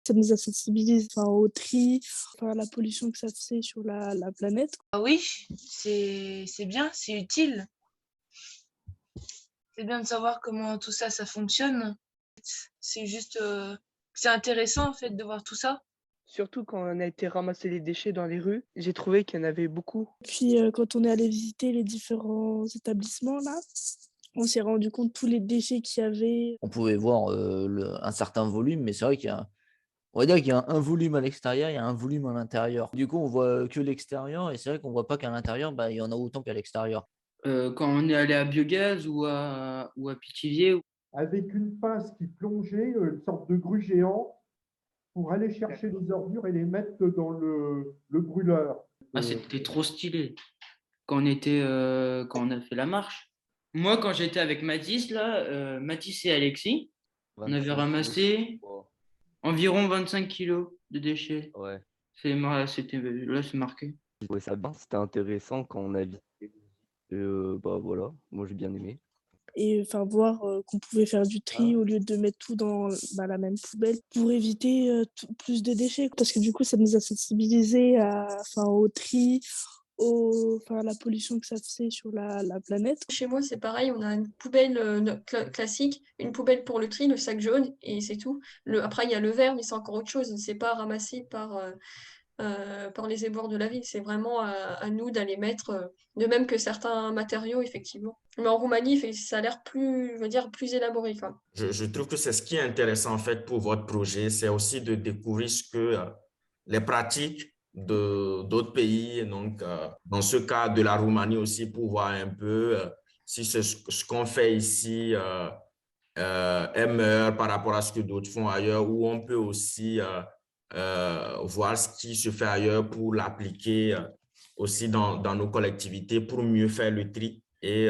Ça nous a sensibilisés au tri, à la pollution que ça fait sur la planète. Ah oui, c'est bien, c'est utile. C'est bien de savoir comment tout ça, ça fonctionne. C'est juste, c'est intéressant en fait de voir tout ça. Surtout quand on a été ramasser les déchets dans les rues, j'ai trouvé qu'il y en avait beaucoup. Puis quand on est allé visiter les différents établissements là, on s'est rendu compte de tous les déchets qu'il y avait. On pouvait voir, un certain volume, mais c'est vrai on va dire qu'il y a un volume à l'extérieur, il y a un volume à l'intérieur. Du coup, on voit que l'extérieur et c'est vrai qu'on voit pas qu'à l'intérieur, bah, il y en a autant qu'à l'extérieur. Quand on est allé à Biogaz ou à Pithiviers. Avec une pince qui plongeait, une sorte de grue géant, pour aller chercher les ordures et les mettre dans le brûleur. Ah, c'était trop stylé. Quand on a fait la marche. Moi, quand j'étais avec Mathis, là, Mathis et Alexis, on avait ramassé environ 25 kilos de déchets. Ouais. Là, c'est marqué. Je trouvais ça bien, c'était intéressant quand on a visité. Bah voilà, moi j'ai bien aimé. Et voir qu'on pouvait faire du tri au lieu de mettre tout dans la même poubelle pour éviter plus de déchets. Parce que du coup, ça nous a sensibilisés au tri, à la pollution que ça fait sur la planète. Chez moi, c'est pareil, on a une poubelle classique, une poubelle pour le tri, le sac jaune, et c'est tout. Après, il y a le verre, mais c'est encore autre chose. C'est pas ramassé par les éboueurs de la ville. C'est vraiment à nous d'aller mettre, de même que certains matériaux, effectivement. Mais en Roumanie, ça a l'air plus, je veux dire, plus élaboré, quoi. Je trouve que c'est ce qui est intéressant en fait pour votre projet, c'est aussi de découvrir ce que les pratiques de d'autres pays, donc dans ce cas de la Roumanie aussi, pour voir un peu si ce qu'on fait ici est meilleur par rapport à ce que d'autres font ailleurs, ou on peut aussi voir ce qui se fait ailleurs pour l'appliquer aussi dans nos collectivités pour mieux faire le tri et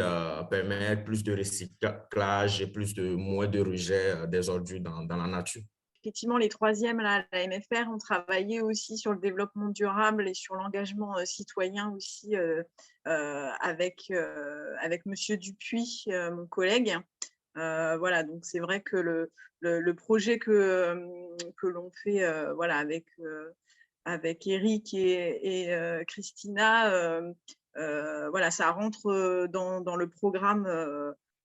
permettre plus de recyclage et moins de rejet des ordures dans la nature. Effectivement, les troisièmes, là, la MFR, ont travaillé aussi sur le développement durable et sur l'engagement citoyen aussi avec Monsieur Dupuis, mon collègue. Voilà, donc c'est vrai que le projet que l'on fait avec Eric et Christina, voilà, ça rentre dans le programme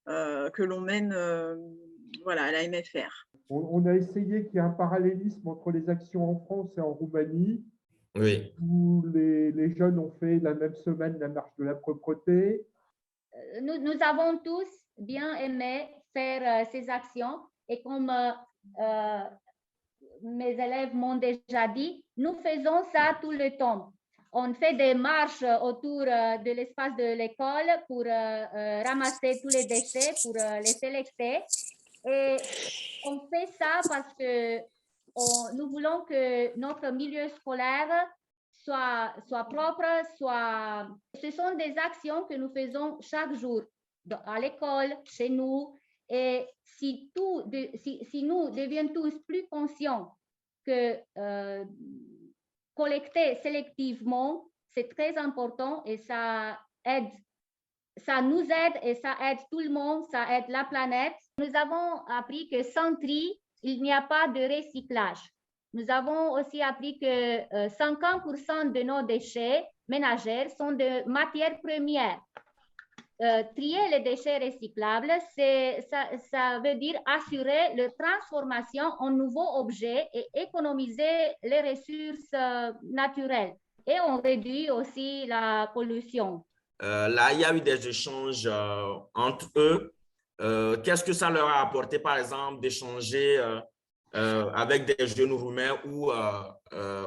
que l'on mène à la MFR. On a essayé qu'il y ait un parallélisme entre les actions en France et en Roumanie, Oui. où les jeunes ont fait la même semaine la marche de la propreté. Nous avons tous bien aimé faire ces actions et comme mes élèves m'ont déjà dit, nous faisons ça tout le temps. On fait des marches autour de l'espace de l'école pour ramasser tous les déchets, pour les sélecter. Et on fait ça parce que nous voulons que notre milieu scolaire soit propre, Ce sont des actions que nous faisons chaque jour à l'école, chez nous. Et si nous devions tous plus conscients que collecter sélectivement, c'est très important et ça nous aide et ça aide tout le monde, ça aide la planète. Nous avons appris que sans tri, il n'y a pas de recyclage. Nous avons aussi appris que 50% de nos déchets ménagers sont de matières premières. Trier les déchets recyclables, ça veut dire assurer leur transformation en nouveaux objets et économiser les ressources naturelles. Et on réduit aussi la pollution. Là, il y a eu des échanges entre eux. Qu'est-ce que ça leur a apporté, par exemple, d'échanger avec des jeunes Roumains ou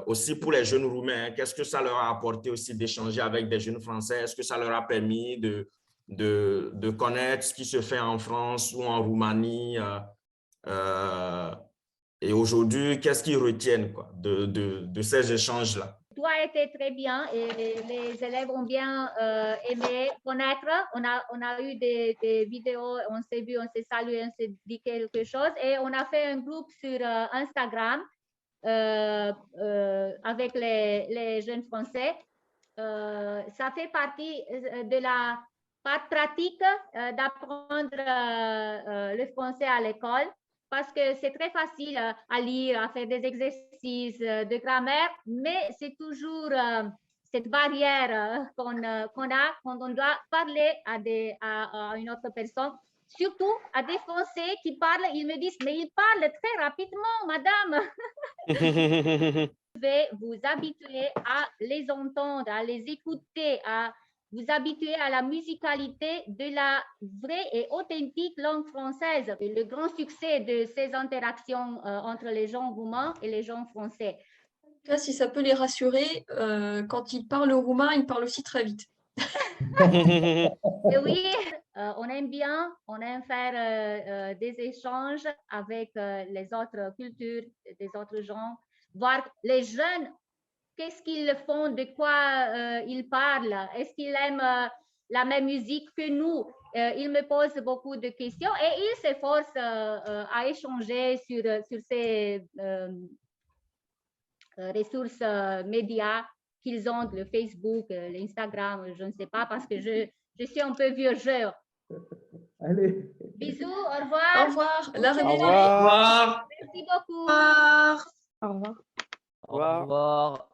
aussi pour les jeunes Roumains, qu'est-ce que ça leur a apporté aussi d'échanger avec des jeunes Français? Est-ce que ça leur a permis de connaître ce qui se fait en France ou en Roumanie? Et aujourd'hui, qu'est-ce qu'ils retiennent de ces échanges-là? Tout a été très bien et les élèves ont bien aimé connaître. On a eu des vidéos, on s'est vu, on s'est salué, on s'est dit quelque chose et on a fait un groupe sur Instagram avec les jeunes Français. Ça fait partie de la part pratique d'apprendre le français à l'école. parce que c'est très facile à lire, à faire des exercices de grammaire, mais c'est toujours cette barrière qu'on a quand on doit parler à une autre personne. Surtout à des Français qui parlent, ils me disent, mais ils parlent très rapidement, madame. Vous devez vous habituer à les entendre, à les écouter, à vous habituer à la musicalité de la vraie et authentique langue française. Le grand succès de ces interactions entre les gens roumains et les gens français. Là, si ça peut les rassurer, quand ils parlent roumain, ils parlent aussi très vite. Et oui, on aime faire des échanges avec les autres cultures, des autres gens, voir les jeunes, qu'est-ce qu'ils font, de quoi ils parlent, est-ce qu'ils aiment la même musique que nous. Ils me posent beaucoup de questions et ils s'efforcent à échanger sur ces ressources médias qu'ils ont, le Facebook, l'Instagram, je ne sais pas, parce que je suis un peu vieux jeu. Allez. Bisous, au revoir. Au revoir. La Au République. revoir. Merci beaucoup. Au revoir. Au revoir. Au revoir.